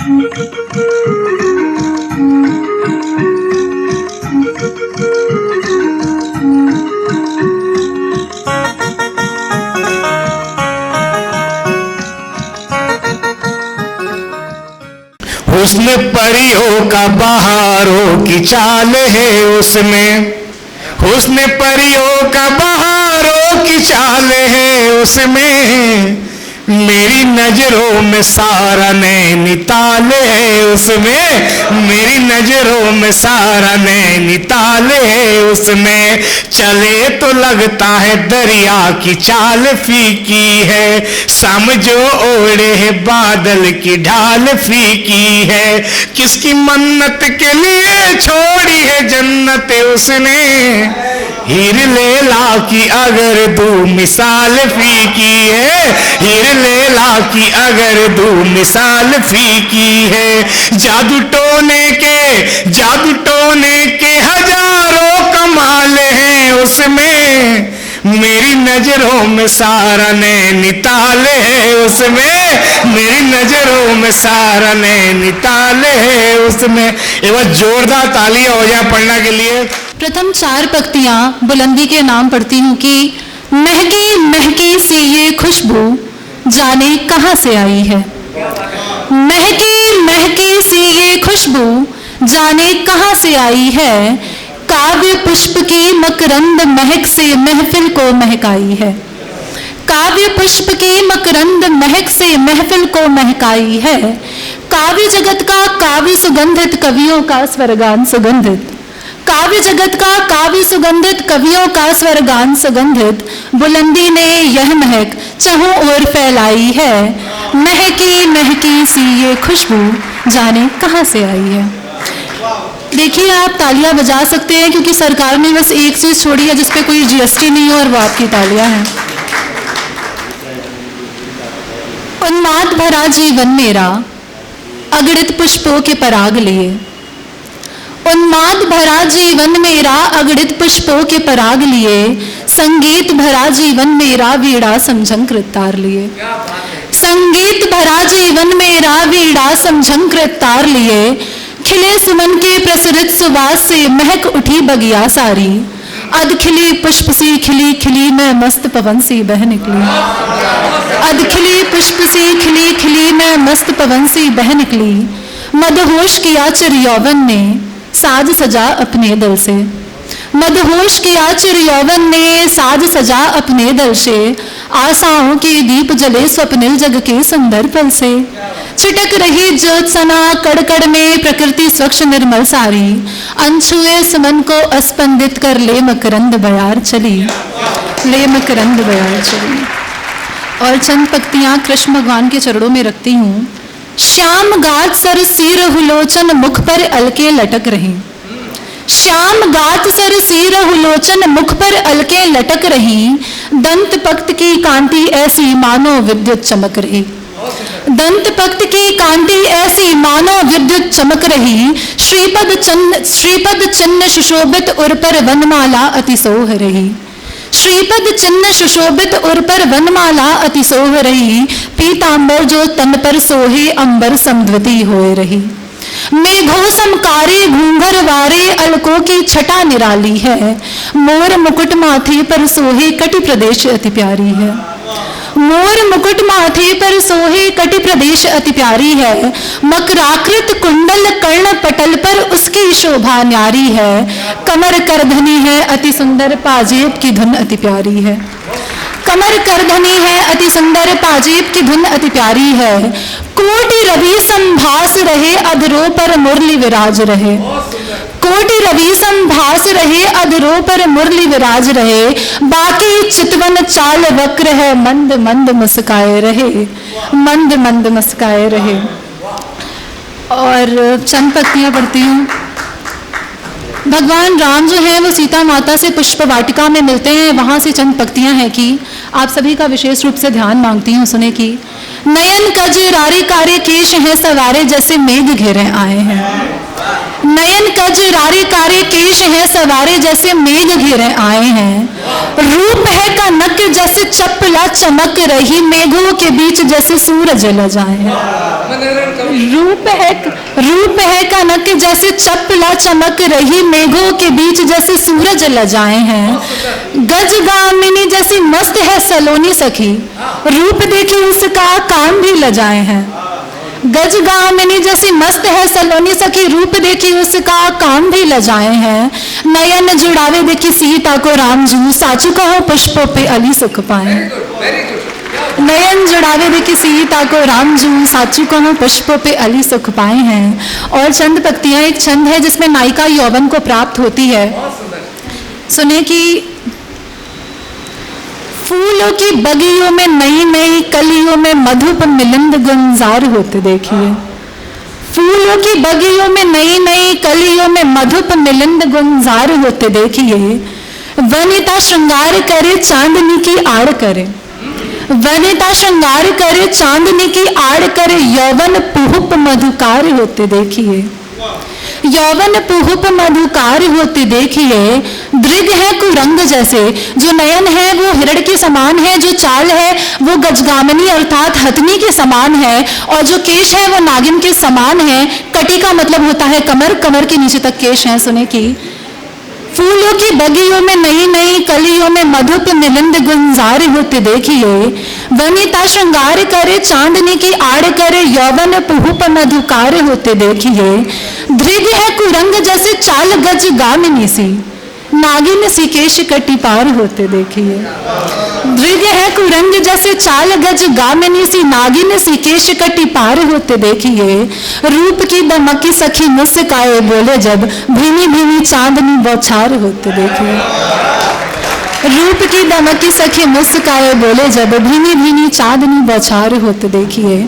हुस्न परियों का बहारों की चाल है उसमें, हुस्न परियों का बहारों की चाल है उसमें, मेरी नजरों में सारा नैनीताल है उसमें, मेरी नजरों में सारा नैनीताल है उसमें, चले तो लगता है दरिया की चाल फीकी है, समझो ओढ़े है बादल की ढाल फीकी है, किसकी मन्नत के लिए छोड़ी है जन्नत उसने, हीर लैला की अगर दू मिसाल फीकी है, हीर लैला की अगर दू मिसाल फीकी है, जादू टोने के हजारों कमाल हैं उसमें, मेरी नजरों में सारा नैनीताल है उसमें, मेरी नजरों में सारा नैनीताल है उसमें। एक बार जोरदार तालियां हो जाए पढ़ना के लिए। प्रथम 4 पंक्तियां बुलंदी के नाम पढ़ती हूँ कि महकी महकी सी ये खुशबू जाने कहाँ से आई है, महकी महकी सी ये खुशबू जाने कहाँ से आई है, काव्य पुष्प की मकरंद महक से महफिल को महकाई है, काव्य पुष्प की मकरंद महक से महफिल को महकाई है, काव्य जगत का काव्य सुगंधित कवियों का स्वर्गान सुगंधित, काव्य जगत का काव्य सुगंधित कवियों का स्वर्गान सुगंधित, बुलंदी ने यह महक चहों ओर फैलाई है, महकी महकी सी ये खुशबू जाने कहाँ से आई है। देखिए आप तालियां बजा सकते हैं क्योंकि सरकार ने बस एक चीज छोड़ी है जिसपे कोई जीएसटी नहीं है और वो आपकी तालियां हैं। उन्माद भरा जीवन मेरा अगणित पुष्पों के पराग लिए, उन्माद भरा जीवन मेरा अगणित पुष्पों के पराग लिए, संगीत भरा जीवन मेरा वीणा समझंकृत तार लिए, संगीत भरा जीवन मेरा वीणा समझंकृत तार लिए, खिले सुमन के प्रसरित सुवास से महक उठी बगिया सारी, अध खिली पुष्प सी खिली खिली मैं मस्त पवन सी बह निकली, अध खिली पुष्प सी खिली खिली मैं मस्त पवन सी बह निकली, मदहोश किया चिर यौवन ने साज सजा अपने दल से, मदहोश किया चिर यौवन ने साज सजा अपने दल से, आशाओं के दीप जले स्वप्निल जग के सुंदर पल से, छिटक रही ज्योत्सना कड़कड़ में प्रकृति स्वच्छ निर्मल सारी, अनछुए सुमन को अस्पंदित कर ले मकरंद बयार चली, ले मकरंद बयार चली। और चंद पंक्तियां कृष्ण भगवान के चरणों में रखती हूँ। श्याम गात सर सिर हुलोचन मुख पर अलके लटक रही, श्याम गात सर सिर हुलोचन मुख पर अलके लटक रही, दंत पक्त की कांति ऐसी मानो विद्युत चमक रही, दंत पक्त की कांति ऐसी मानो विद्युत चमक रही, श्रीपद चिन्ह सुशोभित उर पर वनमाला अतिसोह रही, श्रीपद चिन्ह सुशोभित उर पर वनमाला अतिसोह रही, पीतांबर जो तन पर सोहे अंबर समद्विती होए रही, मेघो समकारे घूंघर वारे अलकों की छटा निराली है, मोर मुकुट माथे पर सोहे कटि प्रदेश अति प्यारी है, मोर मुकुट माथे पर सोहे कटि प्रदेश अति प्यारी है, मकराकृत कुंडल कर्ण पटल पर उसकी शोभा न्यारी है, कमर करधनी है अति सुंदर पाजेब की धुन अति प्यारी है, कमर करधनी है अति सुंदर पाजेब की धुन अति प्यारी है, कोटि रवि संभास रहे अधरों पर मुरली विराज रहे, कोटि रवि संभास रहे अधरों पर मुरली विराज रहे, बाकी चितवन चाल वक्र है मंद मंद मुस्काए रहे, मंद मंद मुस्काए रहे। और चंद पंक्तियां पढ़ती हूँ। भगवान राम जो है वो सीता माता से पुष्प वाटिका में मिलते हैं, वहां से चंद पंक्तियां हैं कि आप सभी का विशेष रूप से ध्यान मांगती हूँ, सुने की नयन कजरारे कारे केश हैं सवारे जैसे मेघ घेरे आए हैं, नयन कजरारे कारे केश हैं सवारे जैसे मेघ घिरे आए हैं। रूप है का नक जैसे चपला चमक रही मेघों के बीच जैसे सूरज ल जाए। रूप है का नक जैसे चपला चमक रही मेघों के बीच जैसे सूरज ल जाए हैं। गज गामिनी जैसी मस्त है सलोनी सखी, रूप देखी उसका काम भी ल जाए हैं। गज गामिनी जैसी मस्त है सलोनी सखी, रूप देखी उसका काम भी ल जाए हैं। नयन जुड़ावे देखी सीता को राम जू, साचू कहो पुष्पों पे अली सुख पाए। नयन जुड़ावे देखी सीता को राम जू, साचू कहो पुष्पों पे अली सुख पाए हैं। और चंद पंक्तियां, एक छंद है जिसमें नायिका यौवन को प्राप्त होती है। सुने कि फूलों की बगियों में नई नई कलियों में मधुप मिलिंद गुलजार होते देखिए। फूलों की बगियों में नई नई कलियों में मधुप मिलिंद गुलजार होते देखिए। वनिता श्रृंगार करे चांदनी की आड़ करे, वनिता श्रृंगार करे चांदनी की आड़ करे, यौवन पुहुप मधुकार होते देखिए। यौवन पुहुप मधुकार होते देखिए। दृग है कुरंग जैसे, जो नयन है वो हिरण के समान है, जो चाल है वो गजगामिनी अर्थात हथनी के समान है, और जो केश है वो नागिन के समान है। कटी का मतलब होता है कमर, कमर के नीचे तक केश है। सुने कि फूलों की बगियों में नई नई कलियों में मधुप मिलिंद गुलजार होते देखिए। वनिता श्रृंगार करे चांदनी की आड़ करे, यौवन पुहुप मधुकार होते देखिए। दृग है कुरंग जैसे चाल गज गामिनी सी, नागिन सी केश कटी पार होते देखिए। दृग है कुरंग जैसे चाल गज गामिनी सी, नागिन सी केश कटी पार होते देखिए। रूप की दमकी सखी मुस्काए बोले जब, भीनी भीनी चांदनी बौछार होते देखिए। रूप की दमकी सखी मुस्काए बोले जब, भीनी भीनी चांदनी बौछार होते देखिए।